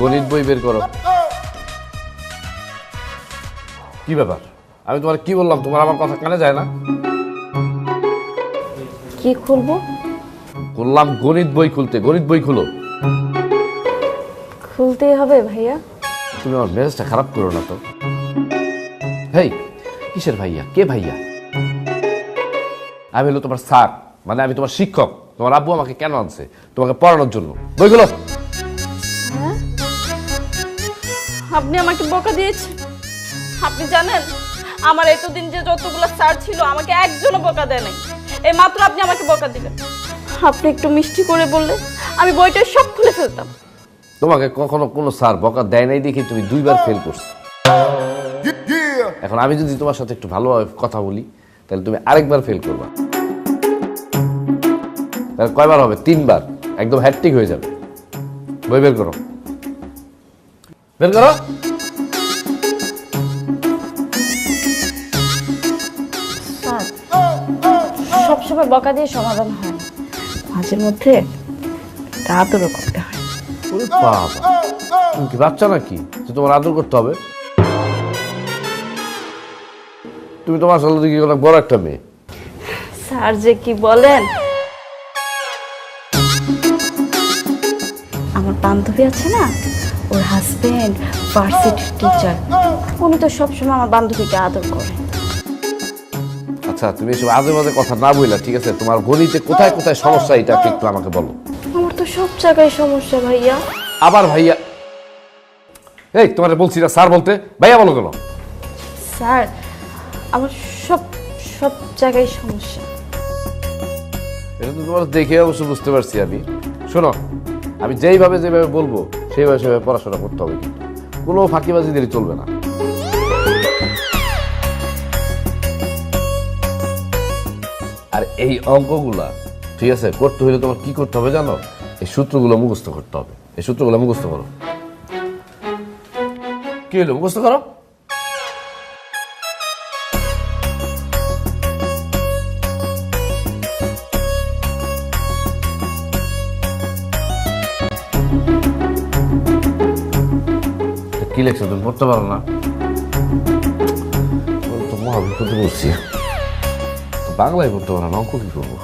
গণিত বই বের করো। কি ব্যাপার? আমি তোমার কি বললাম? তোমার আমার কথা কানে যায় না? কি খুলবো? বললাম গণিত বই খুলতে। গণিত বই খুলো। খুলতেই হবে ভাইয়া? তুমি আমার মেজাজটা খারাপ করো না তো। হেই, কিসের ভাইয়া? কে ভাইয়া? আমি হলো তোমার স্যার, মানে আমি তোমার শিক্ষক। তোমার আব্বু আমাকে কেন আনছে? তোমাকে পড়ানোর জন্য। বইগুলো। হ্যাঁ, আপনি আমাকে বকা দিয়েছেন। আপনি জানেন আমার এতদিন যে যতগুলো স্যার ছিল আমাকে একজনও বকা দেয় নাই। এই মাত্র আপনি আমাকে বকা দিলেন। আপনি একটু মিষ্টি করে বললে আমি বইটা সব খুলে ফেলতাম। তোমাকে কখনো কোনো স্যার বকা দেয় নাই দেখে তুমি 2বার ফেল করছো। এখন আমি যদি তোমার সাথে একটু ভালোভাবে কথা বলি তাহলে তুমি আরেকবার ফেল করবা। তাহলে কয়বার হবে? 3বার। একদম হ্যাট্রিক হয়ে যাবে। বই বের করো। বের করো। স্যার, সবসময় বকা দিয়ে সমাধান হয় না। মাঝে মধ্যে আদরও করতে হয়। ওরে বাবা, তুমি কি বাচ্চা নাকি যে তোমার আদর করতে হবে? তুমি তোমার সাথে দেখি অনেক বড় একটা মেয়ে। স্যার যে কি বলেন। আমার বান্ধবী আছে না, ওর হাজবেন্ড ভার্সিটির টিচার। উনি তো সবসময় আমার বান্ধবীকে আদর করে। আচ্ছা, তুমি এসব আজে বাজে কথা না বললা, ঠিক আছে? তোমার গণিতে কোথায় কোথায় সমস্যা এটা একটু আমাকে বলো। আমার তো সব জায়গায় সমস্যা ভাইয়া। আবার ভাইয়া? এই, তোমার বলছি না স্যার বলতে, ভাইয়া বলো কেন? স্যার, আমার সব সব জায়গায় সমস্যা। এটা তো তোমার দেখে অবশ্য বুঝতে পারছি আমি। শোনো, আমি যেভাবে বলবো সেভাবে পড়াশোনা করতে হবে, কিন্তু কোনো ফাঁকিবাজি দিলে চলবে না। আর এই অঙ্কগুলা, ঠিক আছে, করতে হলে তোমার কি করতে হবে জানো? এই সূত্রগুলো মুখস্থ করতে হবে। এই সূত্রগুলো মুখস্থ করো। কি হলো? মুখস্থ করো। কি লেখছো? তুমি পড়তে পারো না? তো মহাবিপদে বলছি। বাংলায় পড়তে পারো না, অঙ্ক কি করবো?